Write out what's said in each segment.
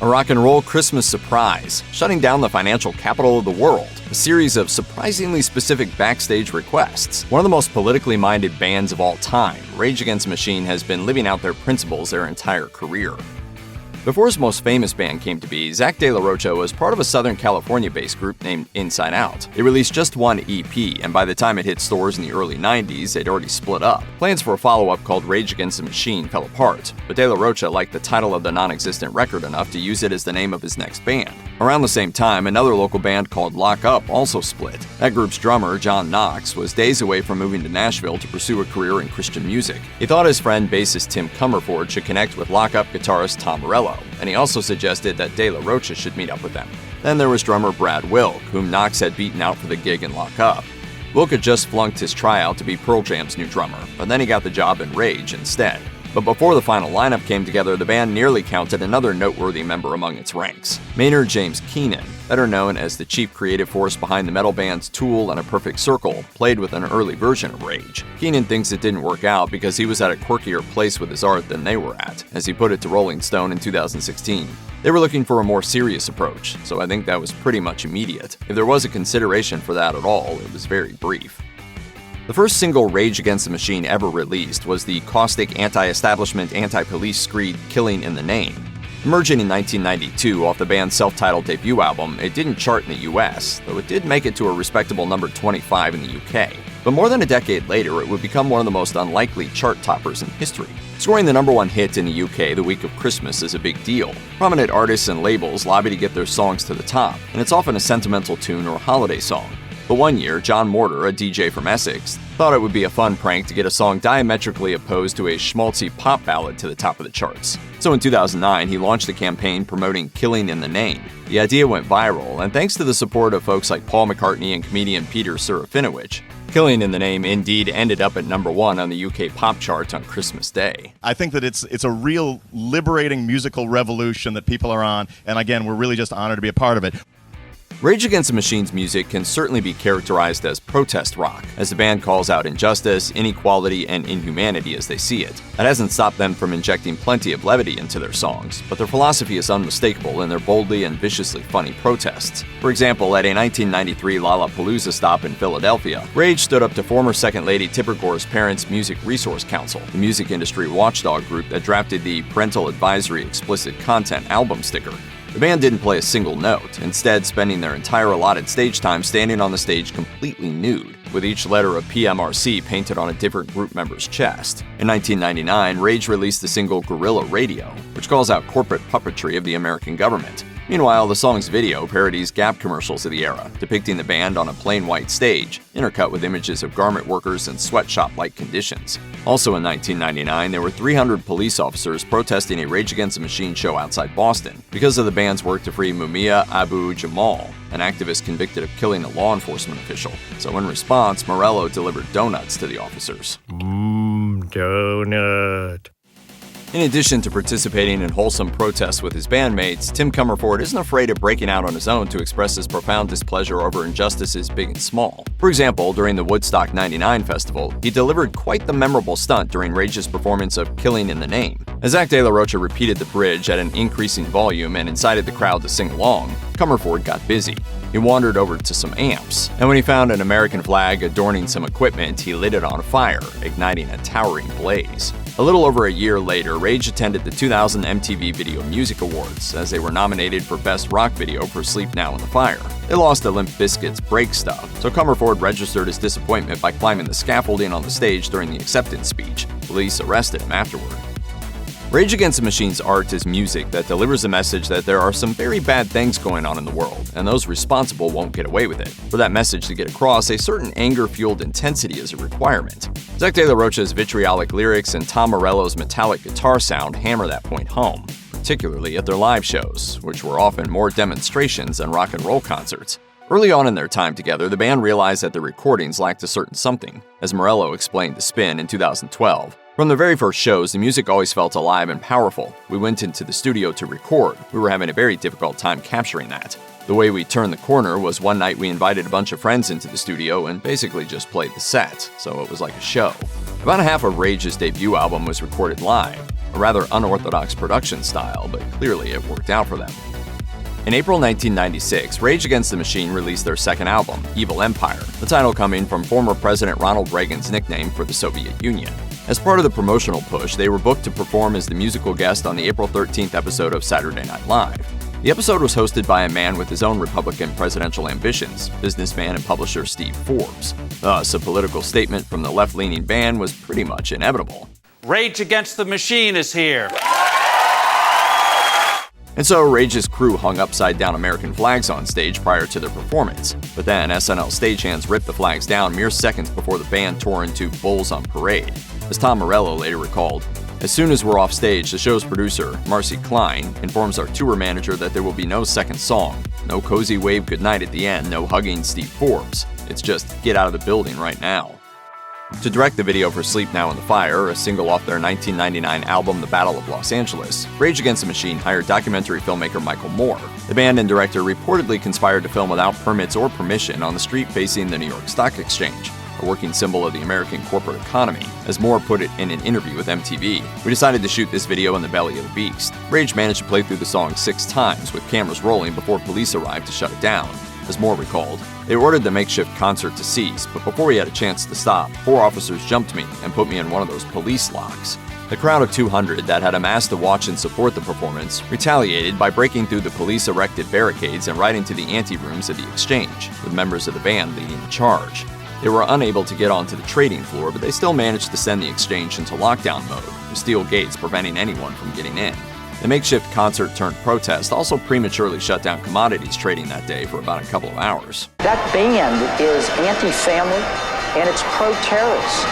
A rock and roll Christmas surprise, shutting down the financial capital of the world. A series of surprisingly specific backstage requests. One of the most politically minded bands of all time, Rage Against the Machine has been living out their principles their entire career. Before his most famous band came to be, Zach De La Rocha was part of a Southern California-based group named Inside Out. They released just one EP, and by the time it hit stores in the early 90s, they'd already split up. Plans for a follow-up called Rage Against the Machine fell apart, but De La Rocha liked the title of the non-existent record enough to use it as the name of his next band. Around the same time, another local band called Lock Up also split. That group's drummer, John Knox, was days away from moving to Nashville to pursue a career in Christian music. He thought his friend bassist Tim Comerford should connect with Lock Up guitarist Tom Morello, and he also suggested that De La Rocha should meet up with them. Then there was drummer Brad Wilk, whom Knox had beaten out for the gig in Lock Up. Wilk had just flunked his tryout to be Pearl Jam's new drummer, but then he got the job in Rage instead. But before the final lineup came together, the band nearly counted another noteworthy member among its ranks. Maynard James Keenan, better known as the chief creative force behind the metal bands Tool and A Perfect Circle, played with an early version of Rage. Keenan thinks it didn't work out because he was at a quirkier place with his art than they were at, as he put it to Rolling Stone in 2016. They were looking for a more serious approach, so I think that was pretty much immediate. If there was a consideration for that at all, it was very brief. The first single Rage Against the Machine ever released was the caustic anti-establishment, anti-police screed Killing in the Name. Emerging in 1992 off the band's self-titled debut album, it didn't chart in the US, though it did make it to a respectable number 25 in the UK. But more than a decade later, it would become one of the most unlikely chart toppers in history. Scoring the number one hit in the UK the week of Christmas is a big deal. Prominent artists and labels lobby to get their songs to the top, and it's often a sentimental tune or holiday song. But one year, John Mortar, a DJ from Essex, thought it would be a fun prank to get a song diametrically opposed to a schmaltzy pop ballad to the top of the charts. So in 2009, he launched a campaign promoting Killing in the Name. The idea went viral, and thanks to the support of folks like Paul McCartney and comedian Peter Serafinowicz, Killing in the Name indeed ended up at number one on the UK pop chart on Christmas Day. I think that it's a real liberating musical revolution that people are on, and again, we're really just honored to be a part of it. Rage Against the Machine's music can certainly be characterized as protest rock, as the band calls out injustice, inequality, and inhumanity as they see it. That hasn't stopped them from injecting plenty of levity into their songs, but their philosophy is unmistakable in their boldly and viciously funny protests. For example, at a 1993 Lollapalooza stop in Philadelphia, Rage stood up to former Second Lady Tipper Gore's Parents Music Resource Council, the music industry watchdog group that drafted the Parental Advisory Explicit Content album sticker. The band didn't play a single note, instead spending their entire allotted stage time standing on the stage completely nude, with each letter of PMRC painted on a different group member's chest. In 1999, Rage released the single Guerrilla Radio, which calls out corporate puppetry of the American government. Meanwhile, the song's video parodies Gap commercials of the era, depicting the band on a plain white stage, intercut with images of garment workers in sweatshop-like conditions. Also in 1999, there were 300 police officers protesting a Rage Against the Machine show outside Boston because of the band's work to free Mumia Abu Jamal, an activist convicted of killing a law enforcement official. So in response, Morello delivered donuts to the officers. Donut. In addition to participating in wholesome protests with his bandmates, Tim Comerford isn't afraid of breaking out on his own to express his profound displeasure over injustices big and small. For example, during the Woodstock '99 festival, he delivered quite the memorable stunt during Rage's performance of Killing in the Name. As Zach De La Rocha repeated the bridge at an increasing volume and incited the crowd to sing along, Comerford got busy. He wandered over to some amps, and when he found an American flag adorning some equipment, he lit it on fire, igniting a towering blaze. A little over a year later, Rage attended the 2000 MTV Video Music Awards, as they were nominated for Best Rock Video for Sleep Now in the Fire. They lost to Limp Bizkit's Break Stuff, so Comerford registered his disappointment by climbing the scaffolding on the stage during the acceptance speech. Police arrested him afterward. Rage Against the Machine's art is music that delivers a message that there are some very bad things going on in the world, and those responsible won't get away with it. For that message to get across, a certain anger-fueled intensity is a requirement. Zach De La Rocha's vitriolic lyrics and Tom Morello's metallic guitar sound hammer that point home, particularly at their live shows, which were often more demonstrations than rock and roll concerts. Early on in their time together, the band realized that the recordings lacked a certain something, as Morello explained to Spin in 2012. From the very first shows, the music always felt alive and powerful. We went into the studio to record. We were having a very difficult time capturing that. The way we turned the corner was one night we invited a bunch of friends into the studio and basically just played the set, so it was like a show. About half of Rage's debut album was recorded live. a rather unorthodox production style, but clearly it worked out for them. In April 1996, Rage Against the Machine released their second album, Evil Empire, the title coming from former President Ronald Reagan's nickname for the Soviet Union. As part of the promotional push, they were booked to perform as the musical guest on the April 13th episode of Saturday Night Live. The episode was hosted by a man with his own Republican presidential ambitions, businessman and publisher Steve Forbes. Thus, a political statement from the left-leaning band was pretty much inevitable. Rage Against the Machine is here. And so, Rage's crew hung upside-down American flags on stage prior to their performance. But then, SNL stagehands ripped the flags down mere seconds before the band tore into Bulls on Parade. As Tom Morello later recalled, "As soon as we're off stage, the show's producer, Marcy Klein, informs our tour manager that there will be no second song, no cozy wave goodnight at the end, no hugging Steve Forbes. It's just, get out of the building right now." To direct the video for Sleep Now in the Fire, a single off their 1999 album The Battle of Los Angeles, Rage Against the Machine hired documentary filmmaker Michael Moore. The band and director reportedly conspired to film without permits or permission on the street facing the New York Stock Exchange, a working symbol of the American corporate economy. As Moore put it in an interview with MTV, "We decided to shoot this video in the belly of the beast." Rage managed to play through the song 6 times with cameras rolling before police arrived to shut it down. As Moore recalled, "They ordered the makeshift concert to cease, but before we had a chance to stop, 4 officers jumped me and put me in one of those police locks." The crowd of 200 that had amassed to watch and support the performance retaliated by breaking through the police-erected barricades and right into the ante-rooms of the exchange, with members of the band leading the charge. They were unable to get onto the trading floor, but they still managed to send the exchange into lockdown mode, with steel gates preventing anyone from getting in. The makeshift concert-turned-protest also prematurely shut down commodities trading that day for about a couple of hours. That band is anti-family and it's pro-terrorist.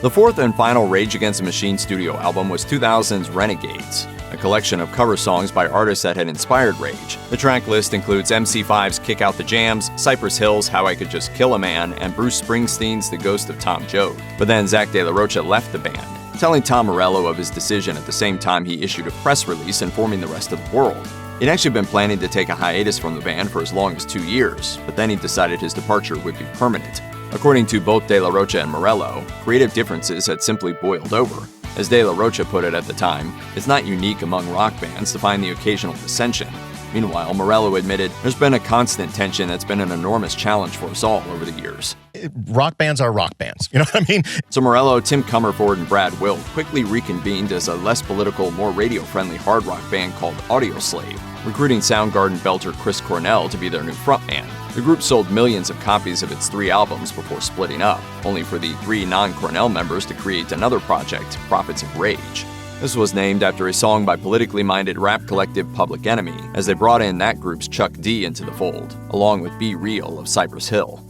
The fourth and final Rage Against the Machine studio album was 2000's Renegades, a collection of cover songs by artists that had inspired Rage. The track list includes MC5's Kick Out the Jams, Cypress Hill's How I Could Just Kill a Man, and Bruce Springsteen's The Ghost of Tom Joad. But then Zach De La Rocha left the band, telling Tom Morello of his decision at the same time he issued a press release informing the rest of the world. He'd actually been planning to take a hiatus from the band for as long as 2 years, but then he decided his departure would be permanent. According to both De La Rocha and Morello, creative differences had simply boiled over. As De La Rocha put it at the time, "It's not unique among rock bands to find the occasional dissension." Meanwhile, Morello admitted, "There's been a constant tension that's been an enormous challenge for us all over the years." Rock bands are rock bands. You know what I mean? So Morello, Tim Comerford, and Brad Wilk quickly reconvened as a less political, more radio-friendly hard rock band called Audioslave, recruiting Soundgarden belter Chris Cornell to be their new frontman. The group sold millions of copies of its 3 albums before splitting up, only for the 3 non-Cornell members to create another project, Prophets of Rage. This was named after a song by politically minded rap collective Public Enemy, as they brought in that group's Chuck D into the fold, along with Be Real of Cypress Hill.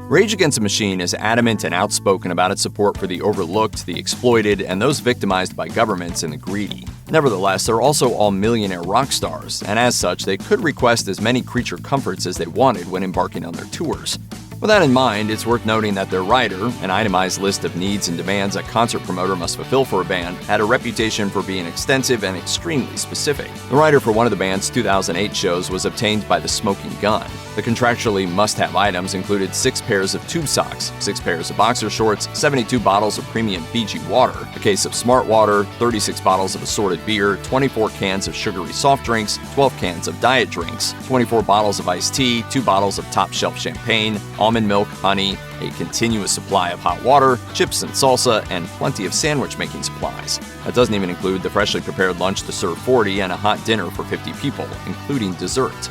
Rage Against the Machine is adamant and outspoken about its support for the overlooked, the exploited, and those victimized by governments and the greedy. Nevertheless, they're also all millionaire rock stars, and as such, they could request as many creature comforts as they wanted when embarking on their tours. With that in mind, it's worth noting that their rider, an itemized list of needs and demands a concert promoter must fulfill for a band, had a reputation for being extensive and extremely specific. The rider for one of the band's 2008 shows was obtained by the Smoking Gun. The contractually must-have items included 6 pairs of tube socks, 6 pairs of boxer shorts, 72 bottles of premium Fiji water, a case of Smart Water, 36 bottles of assorted beer, 24 cans of sugary soft drinks, 12 cans of diet drinks, 24 bottles of iced tea, 2 bottles of top-shelf champagne, almond milk, honey, a continuous supply of hot water, chips and salsa, and plenty of sandwich-making supplies. That doesn't even include the freshly prepared lunch to serve 40 and a hot dinner for 50 people, including dessert.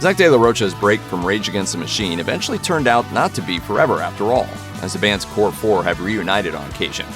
Zach De La Rocha's break from Rage Against the Machine eventually turned out not to be forever after all, as the band's core 4 have reunited on occasion.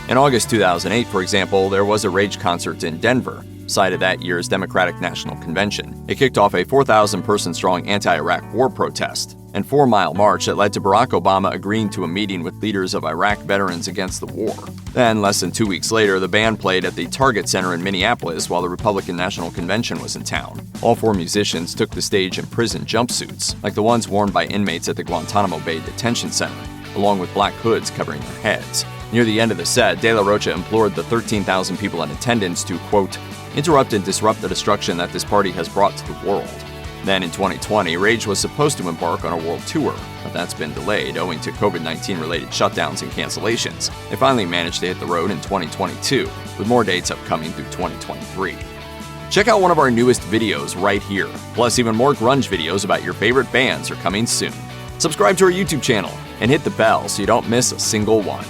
In August 2008, for example, there was a Rage concert in Denver, site of that year's Democratic National Convention. It kicked off a 4,000-person-strong anti-Iraq war protest and 4-mile march that led to Barack Obama agreeing to a meeting with leaders of Iraq veterans against the war. Then, less than 2 weeks later, the band played at the Target Center in Minneapolis while the Republican National Convention was in town. All 4 musicians took the stage in prison jumpsuits, like the ones worn by inmates at the Guantanamo Bay Detention Center, along with black hoods covering their heads. Near the end of the set, De La Rocha implored the 13,000 people in attendance to, quote, "interrupt and disrupt the destruction that this party has brought to the world." Then in 2020, Rage was supposed to embark on a world tour, but that's been delayed owing to COVID-19 related shutdowns and cancellations. They finally managed to hit the road in 2022, with more dates upcoming through 2023. Check out one of our newest videos right here. Plus, even more grunge videos about your favorite bands are coming soon. Subscribe to our YouTube channel and hit the bell so you don't miss a single one.